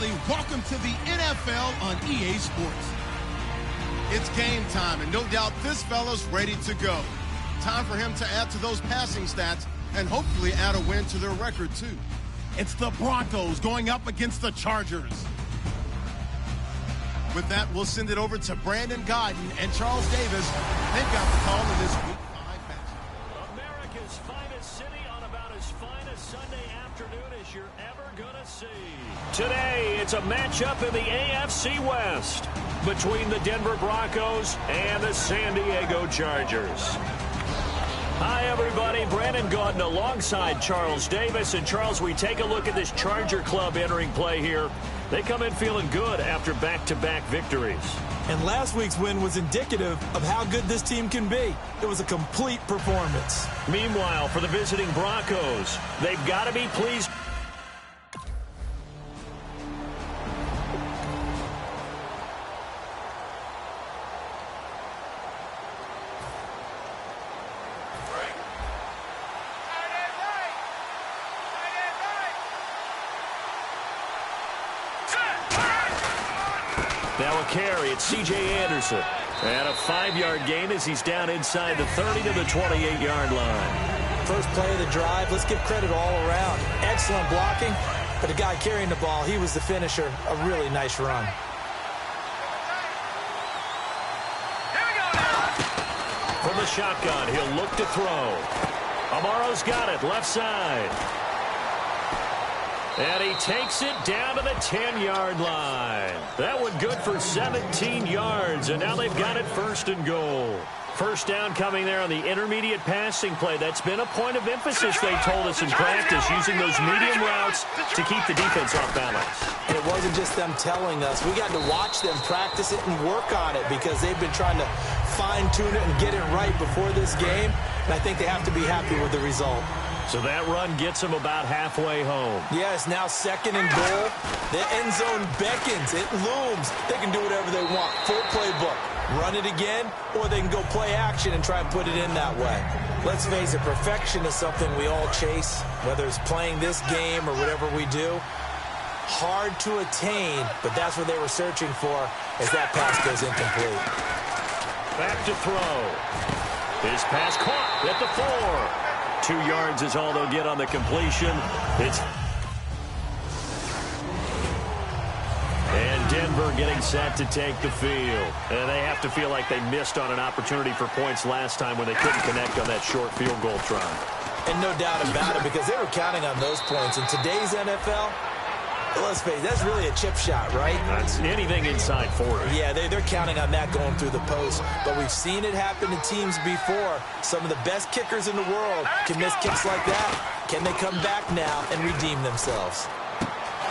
Bradley. Welcome to the NFL on EA Sports. It's game time, and no doubt this fella's ready to go. Time for him to add to those passing stats and hopefully add a win to their record, too. It's the Broncos going up against the Chargers. With that, we'll send it over to Brandon Godden and Charles Davis. They've got the call in this Week 5 matchup. America's finest city on about as fine a Sunday afternoon as you're ever going to see. Today, it's a matchup in the AFC West between the Denver Broncos and the San Diego Chargers. Hi, everybody. Brandon Gaudin alongside Charles Davis. And, Charles, we take a look at this Charger club entering play here. They come in feeling good after back-to-back victories. And last week's win was indicative of how good this team can be. It was a complete performance. Meanwhile, for the visiting Broncos, they've got to be pleased. Now a carry, it's C.J. Anderson. And a 5-yard gain as he's down inside the 30 to the 28-yard line. First play of the drive, let's give credit all around. Excellent blocking, but the guy carrying the ball, he was the finisher. A really nice run. From the shotgun, he'll look to throw. Amaro's got it, left side. And he takes it down to the 10-yard line. That one good for 17 yards, and now they've got it first and goal. First down coming there on the intermediate passing play. That's been a point of emphasis, they told us in practice, using those medium routes to keep the defense off balance. And it wasn't just them telling us. We got to watch them practice it and work on it because they've been trying to fine-tune it and get it right before this game, and I think they have to be happy with the result. So that run gets them about halfway home. Yes, now second and goal. The end zone beckons. It looms. They can do whatever they want. Full playbook. Run it again, or they can go play action and try and put it in that way. Let's face it, perfection is something we all chase, whether it's playing this game or whatever we do. Hard to attain, but that's what they were searching for as that pass goes incomplete. Back to throw. His pass caught at the 4. 2 yards is all they'll get on the completion. And Denver getting set to take the field. And they have to feel like they missed on an opportunity for points last time when they couldn't connect on that short field goal try. And no doubt about it, because they were counting on those points. In today's NFL, let's face it, that's really a chip shot, right? That's anything inside 40. Yeah, they're counting on that going through the post. But we've seen it happen to teams before. Some of the best kickers in the world can miss kicks like that. Can they come back now and redeem themselves?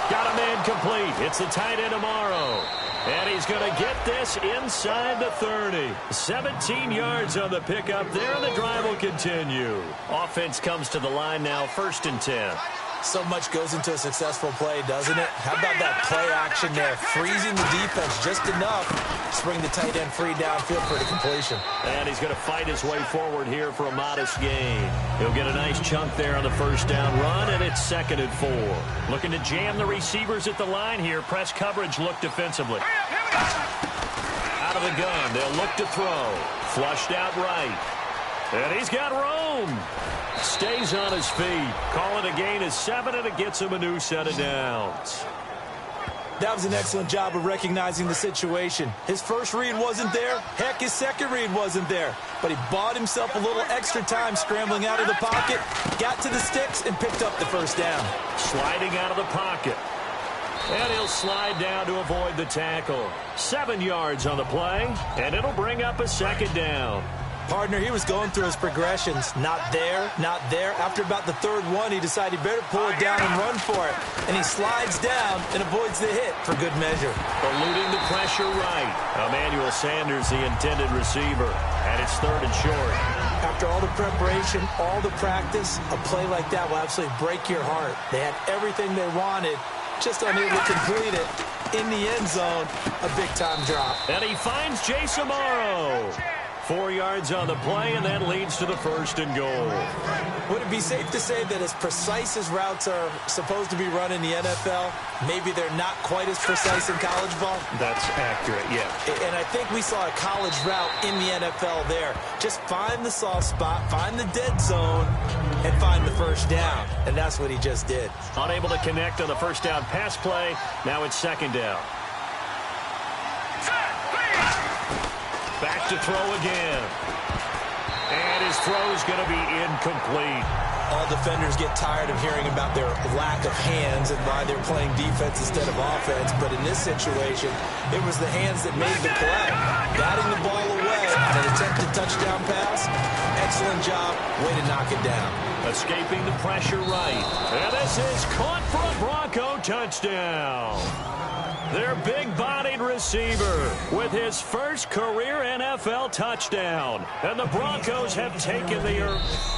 Got a man complete. It's the tight end Amaro. And he's going to get this inside the 30. 17 yards on the pickup there, and the drive will continue. Offense comes to the line now, 1st and 10. So much goes into a successful play, doesn't it? How about that play action there? Freezing the defense just enough to bring the tight end free downfield for the completion. And he's going to fight his way forward here for a modest gain. He'll get a nice chunk there on the first down run, and it's 2nd and 4. Looking to jam the receivers at the line here. Press coverage look defensively. Out of the gun, they'll look to throw. Flushed out right. And he's got room. Stays on his feet. Call it a gain of 7, and it gets him a new set of downs. That was an excellent job of recognizing the situation. His first read wasn't there. Heck, his second read wasn't there. But he bought himself a little extra time scrambling out of the pocket, got to the sticks, and picked up the first down. Sliding out of the pocket. And he'll slide down to avoid the tackle. 7 yards on the play, and it'll bring up a 2nd down. Partner, he was going through his progressions. Not there, not there. After about the 3rd one, he decided he better pull it down and run for it. And he slides down and avoids the hit for good measure. Eluding the pressure right. Emmanuel Sanders, the intended receiver. And it's 3rd and short. After all the preparation, all the practice, a play like that will absolutely break your heart. They had everything they wanted, just unable to complete it. In the end zone, a big-time drop. And he finds Jace Amaro. 4 yards on the play, and that leads to the 1st and goal. Would it be safe to say that as precise as routes are supposed to be run in the NFL, maybe they're not quite as precise in college ball? That's accurate, yeah. And I think we saw a college route in the NFL there. Just find the soft spot, find the dead zone, and find the first down. And that's what he just did. Unable to connect on the first down pass play. Now it's 2nd down. Back to throw again. And his throw is going to be incomplete. All defenders get tired of hearing about their lack of hands and why they're playing defense instead of offense. But in this situation, it was the hands that made the play. Batting the ball away on an attempted touchdown pass. Excellent job. Way to knock it down. Escaping the pressure right. And this is caught for a Bronco touchdown. Their big-bodied receiver with his first career NFL touchdown. And the Broncos have taken the earth.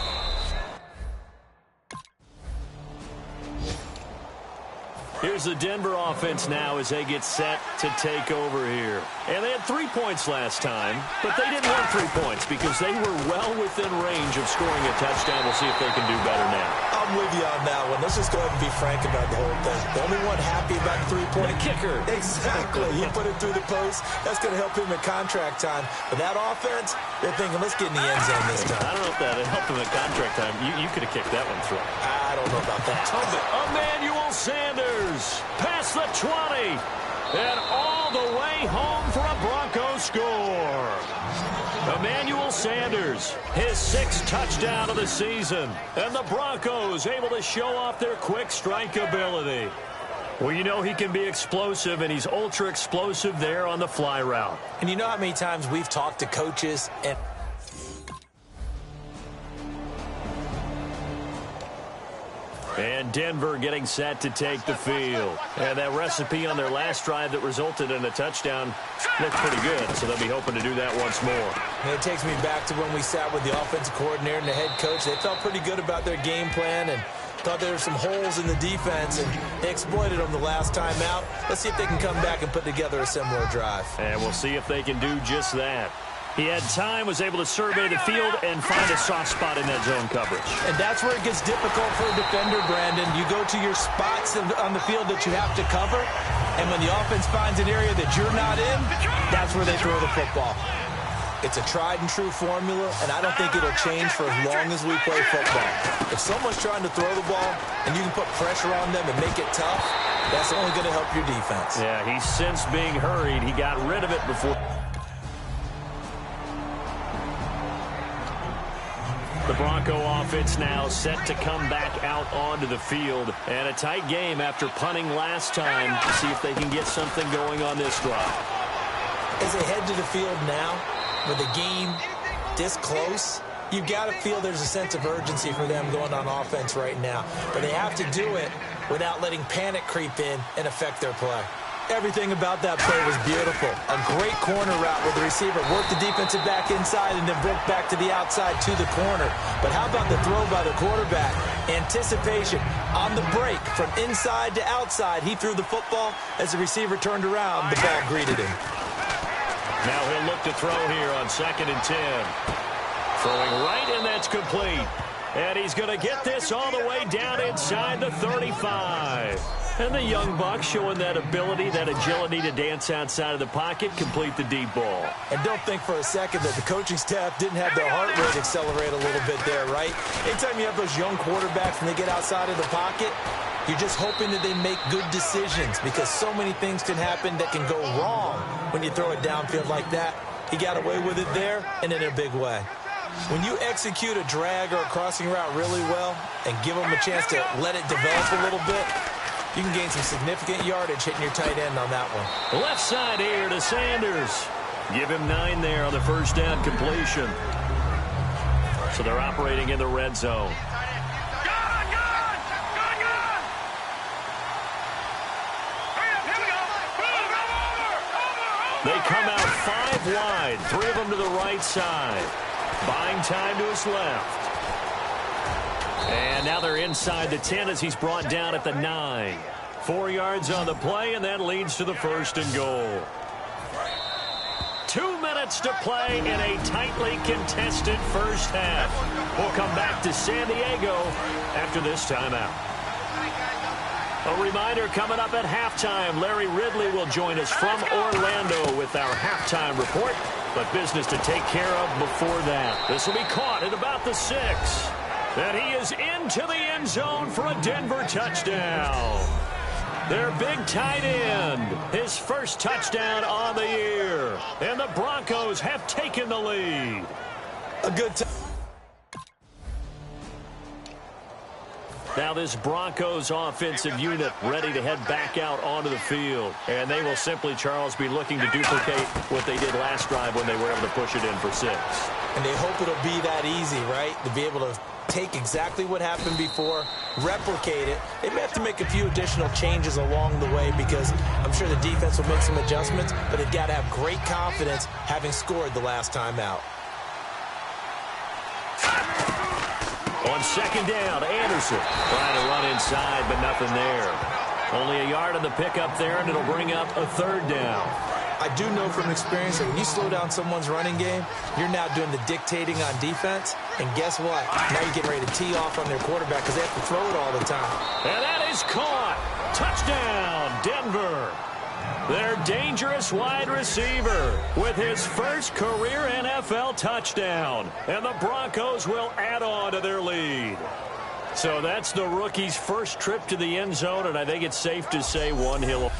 Here's the Denver offense now as they get set to take over here. And they had 3 points last time, but they didn't want 3 points because they were well within range of scoring a touchdown. We'll see if they can do better now. I'm with you on that one. Let's just go ahead and be frank about the whole thing. The only one happy about the 3-point kicker. Exactly. He put it through the post. That's going to help him in contract time. But that offense, they're thinking, let's get in the end zone this time. I don't know if that helped him in contract time. You could have kicked that one through. I don't know about that. Emmanuel Sanders past the 20 and all the way home for a Broncos score. Emmanuel Sanders, his 6th touchdown of the season, and the Broncos able to show off their quick strike ability. Well, you know he can be explosive, and he's ultra explosive there on the fly route. And you know how many times we've talked to coaches and And Denver getting set to take the field. And that recipe on their last drive that resulted in a touchdown looked pretty good, so they'll be hoping to do that once more. And it takes me back to when we sat with the offensive coordinator and the head coach. They felt pretty good about their game plan and thought there were some holes in the defense, and they exploited them the last time out. Let's see if they can come back and put together a similar drive. And we'll see if they can do just that. He had time, was able to survey the field, and find a soft spot in that zone coverage. And that's where it gets difficult for a defender, Brandon. You go to your spots on the field that you have to cover, and when the offense finds an area that you're not in, that's where they throw the football. It's a tried-and-true formula, and I don't think it'll change for as long as we play football. If someone's trying to throw the ball, and you can put pressure on them and make it tough, that's only going to help your defense. Yeah, he's since being hurried. He got rid of it before. The Bronco offense now set to come back out onto the field. And a tight game after punting last time to see if they can get something going on this drive. As they head to the field now, with the game this close, you've got to feel there's a sense of urgency for them going on offense right now. But they have to do it without letting panic creep in and affect their play. Everything about that play was beautiful. A great corner route where the receiver worked the defensive back inside and then broke back to the outside to the corner. But how about the throw by the quarterback? Anticipation on the break from inside to outside. He threw the football. As the receiver turned around, the ball greeted him. Now he'll look to throw here on 2nd and 10. Throwing right, and that's complete. And he's going to get this all the way down inside the 35. And the young buck showing that ability, that agility to dance outside of the pocket, complete the deep ball. And don't think for a second that the coaching staff didn't have their heart rate accelerate a little bit there, right? Anytime you have those young quarterbacks and they get outside of the pocket, you're just hoping that they make good decisions because so many things can happen that can go wrong when you throw it downfield like that. He got away with it there and in a big way. When you execute a drag or a crossing route really well and give them a chance to let it develop a little bit, you can gain some significant yardage hitting your tight end on that one. Left side here to Sanders. Give him 9 there on the first down completion. So they're operating in the red zone. They come out 5 wide, 3 of them to the right side. Buying time to his left. And now they're inside the 10 as he's brought down at the 9. 4 yards on the play, and that leads to the 1st and goal. 2 minutes minutes to play in a tightly contested first half. We'll come back to San Diego after this timeout. A reminder coming up at halftime, Larry Ridley will join us from Orlando with our halftime report. But business to take care of before that. This will be caught at about the 6. And he is into the end zone for a Denver touchdown. Their big tight end, his first touchdown on the year. And the Broncos have taken the lead. A good Now this Broncos offensive unit ready to head back out onto the field. And they will simply, Charles, be looking to duplicate what they did last drive when they were able to push it in for 6. And they hope it'll be that easy, right? To be able to take exactly what happened before, replicate it. They may have to make a few additional changes along the way because I'm sure the defense will make some adjustments, but they've got to have great confidence having scored the last time out. On second down, Anderson trying to run inside, but nothing there. Only a yard on the pickup there, and it'll bring up a 3rd down. I do know from experience that when you slow down someone's running game, you're now doing the dictating on defense. And guess what? Now you're getting ready to tee off on their quarterback because they have to throw it all the time. And that is caught. Touchdown, Denver. Their dangerous wide receiver with his first career NFL touchdown. And the Broncos will add on to their lead. So that's the rookie's first trip to the end zone, and I think it's safe to say one hill.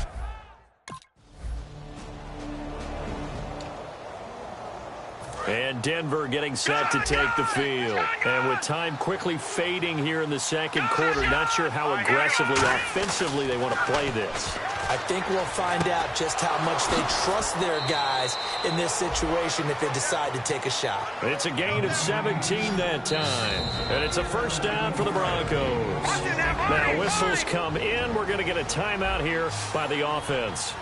And Denver getting set to take the field. And with time quickly fading here in the second quarter, not sure how aggressively, offensively they want to play this. I think we'll find out just how much they trust their guys in this situation if they decide to take a shot. It's a gain of 17 that time. And it's a first down for the Broncos. Now whistles come in. We're going to get a timeout here by the offense.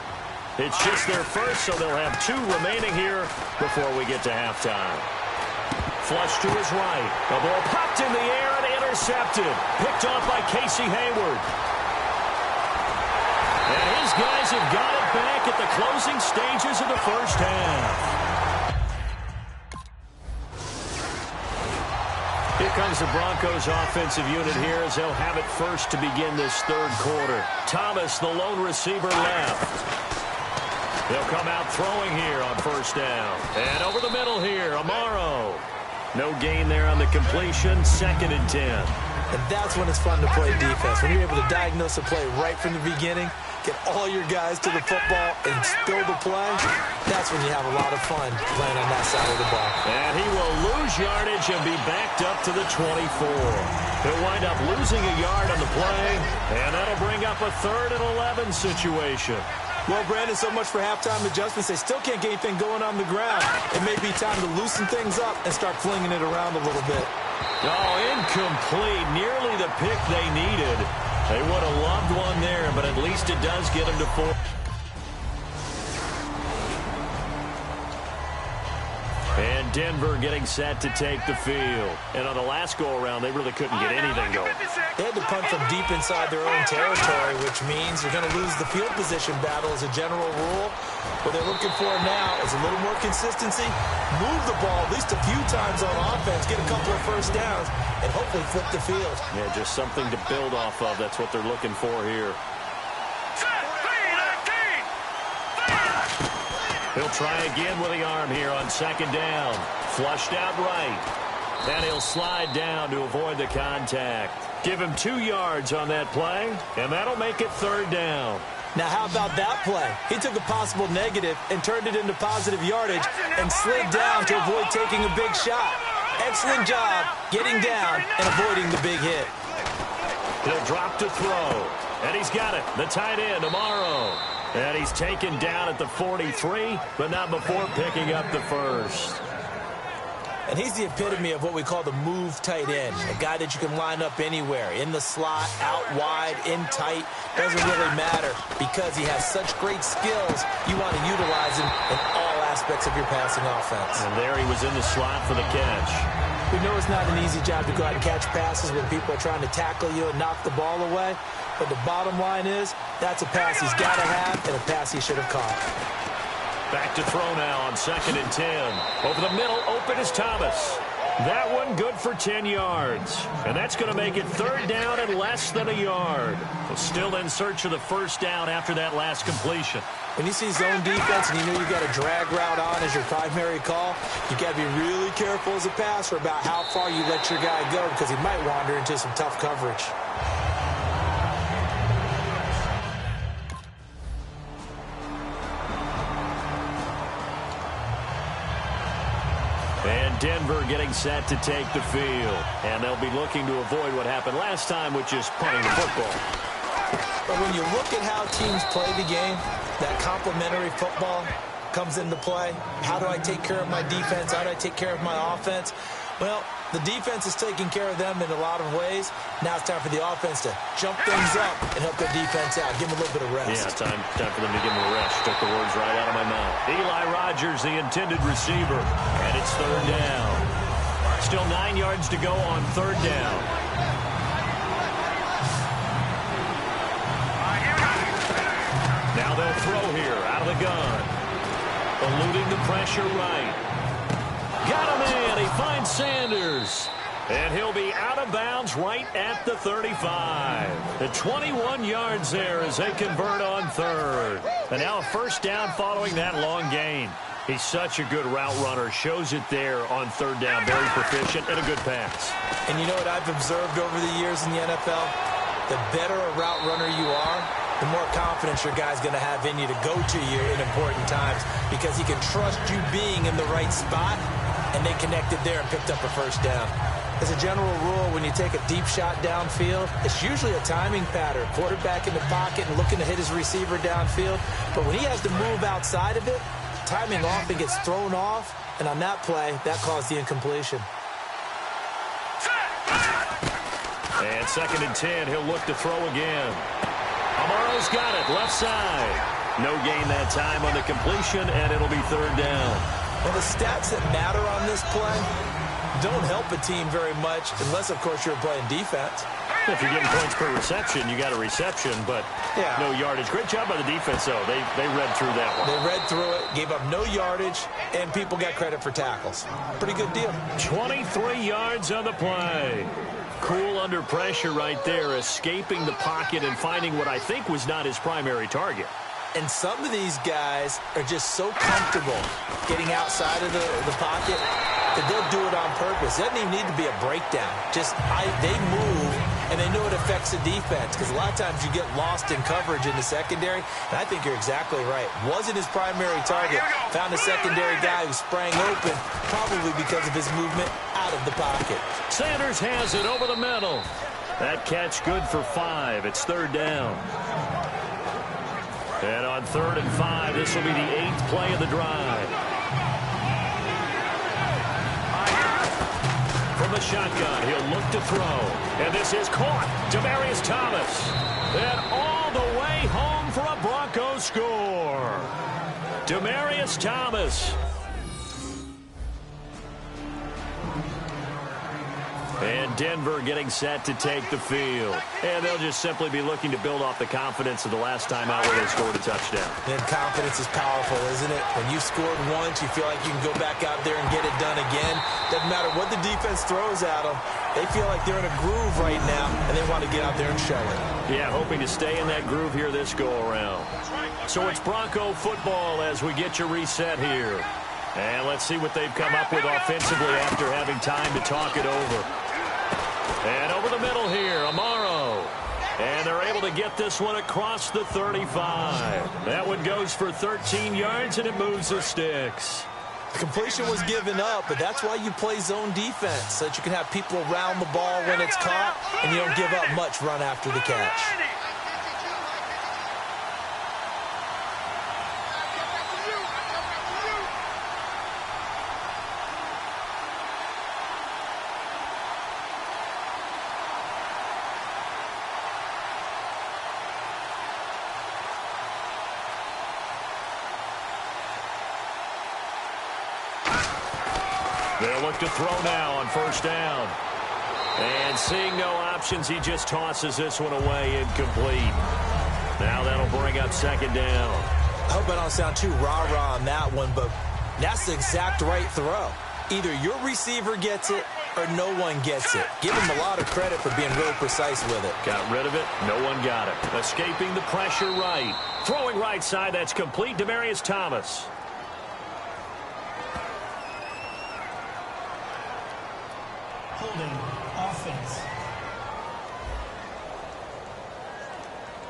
It's just their first, so they'll have 2 remaining here before we get to halftime. Flush to his right. The ball popped in the air and intercepted. Picked off by Casey Hayward. And his guys have got it back at the closing stages of the first half. Here comes the Broncos offensive unit here as they'll have it first to begin this third quarter. Thomas, the lone receiver, left. They'll come out throwing here on first down. And over the middle here, Amaro. No gain there on the completion, 2nd and 10. And that's when it's fun to play defense. When you're able to diagnose a play right from the beginning, get all your guys to the football and spill the play, that's when you have a lot of fun playing on that side of the ball. And he will lose yardage and be backed up to the 24. He'll wind up losing a yard on the play, and that'll bring up a 3rd and 11 situation. Well, Brandon, so much for halftime adjustments. They still can't get anything going on the ground. It may be time to loosen things up and start flinging it around a little bit. Oh, incomplete. Nearly the pick they needed. They would have loved one there, but at least it does get them to 4. And Denver getting set to take the field. And on the last go-around, they really couldn't get anything going. They had to punt from deep inside their own territory, which means you're going to lose the field position battle as a general rule. What they're looking for now is a little more consistency, move the ball at least a few times on offense, get a couple of first downs, and hopefully flip the field. Yeah, just something to build off of. That's what they're looking for here. He'll try again with the arm here on second down. Flushed out right. And he'll slide down to avoid the contact. Give him 2 yards on that play, and that'll make it 3rd down. Now, how about that play? He took a possible negative and turned it into positive yardage and slid down to avoid taking a big shot. Excellent job getting down and avoiding the big hit. He'll drop to throw. And he's got it. The tight end, Amaro. And he's taken down at the 43, but not before picking up the first. And he's the epitome of what we call the move tight end. A guy that you can line up anywhere, in the slot, out wide, in tight. Doesn't really matter because he has such great skills. You want to utilize him in all aspects of your passing offense. And there he was in the slot for the catch. We know it's not an easy job to go out and catch passes when people are trying to tackle you and knock the ball away. But the bottom line is, that's a pass he's got to have and a pass he should have caught. Back to throw now on 2nd and 10. Over the middle, open is Thomas. That one good for 10 yards. And that's going to make it 3rd down and less than a yard. Well, still in search of the 1st down after that last completion. When you see zone defense and you know you've got a drag route on as your primary call, you got to be really careful as a passer about how far you let your guy go because he might wander into some tough coverage. And Denver getting set to take the field. And they'll be looking to avoid what happened last time, which is punting the football. But when you look at how teams play the game, that complementary football comes into play. How do I take care of my defense? How do I take care of my offense? Well, the defense is taking care of them in a lot of ways. Now it's time for the offense to jump things up and help their defense out. Give them a little bit of rest. Yeah, time for them to give them a rest. Took the words right out of my mouth. Eli Rogers, the intended receiver, and it's 3rd down. Still 9 yards to go on 3rd down. Now they'll throw here out of the gun. Eluding the pressure right. Got him in. He finds Sanders. And he'll be out of bounds right at the 35. The 21 yards there as they convert on 3rd. And now a 1st down following that long gain. He's such a good route runner. Shows it there on 3rd down. Very proficient and a good pass. And you know what I've observed over the years in the NFL? The better a route runner you are, the more confidence your guy's going to have in you to go to you in important times because he can trust you being in the right spot, and they connected there and picked up a 1st down. As a general rule, when you take a deep shot downfield, it's usually a timing pattern. Quarterback in the pocket and looking to hit his receiver downfield. But when he has to move outside of it, timing often gets thrown off, and on that play, that caused the incompletion. And 2nd and 10, he'll look to throw again. Amaro's got it, left side. No gain that time on the completion, and it'll be 3rd down. Well, the stats that matter on this play don't help a team very much, unless, of course, you're playing defense. If you're getting points per reception, you got a reception, but no yardage. Great job by the defense, though. They read through that one. They read through it, gave up no yardage, and people got credit for tackles. Pretty good deal. 23 yards on the play. Cool under pressure right there, escaping the pocket and finding what I think was not his primary target. And some of these guys are just so comfortable getting outside of the pocket that they'll do it on purpose. It doesn't even need to be a breakdown. Just they move, and they know it affects the defense because a lot of times you get lost in coverage in the secondary. And I think you're exactly right. Wasn't his primary target. Found a secondary guy who sprang open, probably because of his movement out of the pocket. Sanders has it over the middle. That catch good for 5. It's 3rd down. And on 3rd and 5, this will be the 8th play of the drive. From the shotgun, he'll look to throw. And this is caught. Demaryius Thomas. And all the way home for a Broncos score. Demaryius Thomas. And Denver getting set to take the field. And they'll just simply be looking to build off the confidence of the last time out where they scored a touchdown. And confidence is powerful, isn't it? When you scored once, you feel like you can go back out there and get it done again. Doesn't matter what the defense throws at them. They feel like they're in a groove right now, and they want to get out there and show it. Yeah, hoping to stay in that groove here this go-around. So it's Bronco football as we get you reset here. And let's see what they've come up with offensively after having time to talk it over. And over the middle here, Amaro. And they're able to get this one across the 35. That one goes for 13 yards, and it moves the sticks. The completion was given up, but that's why you play zone defense, so that you can have people around the ball when it's caught, and you don't give up much run after the catch. They'll look to throw now on 1st down. And seeing no options, he just tosses this one away incomplete. Now that'll bring up 2nd down. I hope I don't sound too rah-rah on that one, but that's the exact right throw. Either your receiver gets it or no one gets it. Give him a lot of credit for being really precise with it. Got rid of it. No one got it. Escaping the pressure right. Throwing right side. That's complete. Demaryius Thomas. Holding offense.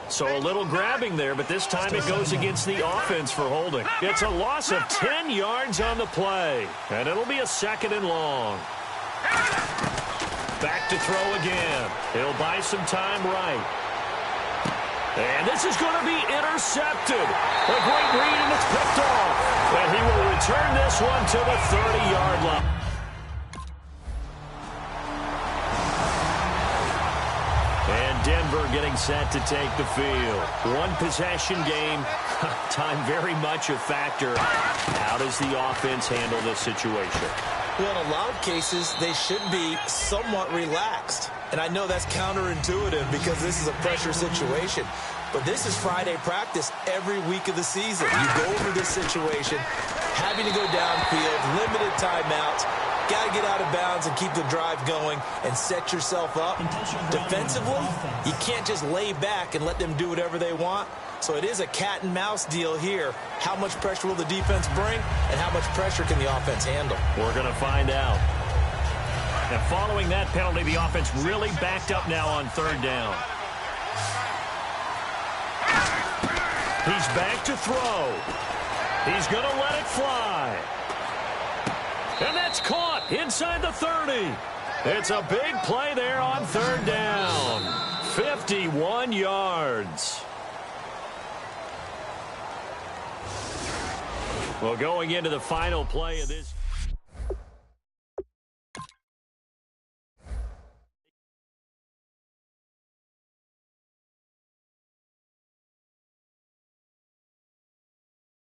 So a little grabbing there, but this time it goes against the offense for holding. It's a loss of 10 yards on the play, and it'll be a 2nd and long. Back to throw again. He'll buy some time right. And this is going to be intercepted. A great read, and it's picked off. And he will return this one to the 30-yard line. And Denver getting set to take the field. One possession game. Time very much a factor. How does the offense handle this situation? Well, in a lot of cases, they should be somewhat relaxed. And I know that's counterintuitive because this is a pressure situation. But this is Friday practice every week of the season. You go over this situation, having to go downfield, limited timeouts, got to get out of bounds and keep the drive going and set yourself up. Defensively, you can't just lay back and let them do whatever they want. So it is a cat and mouse deal here. How much pressure will the defense bring, and how much pressure can the offense handle? We're going to find out. And following that penalty, the offense really backed up now on 3rd down. He's back to throw. He's going to let it fly. And that's caught inside the 30. It's a big play there on 3rd down. 51 yards. Well, going into the final play of this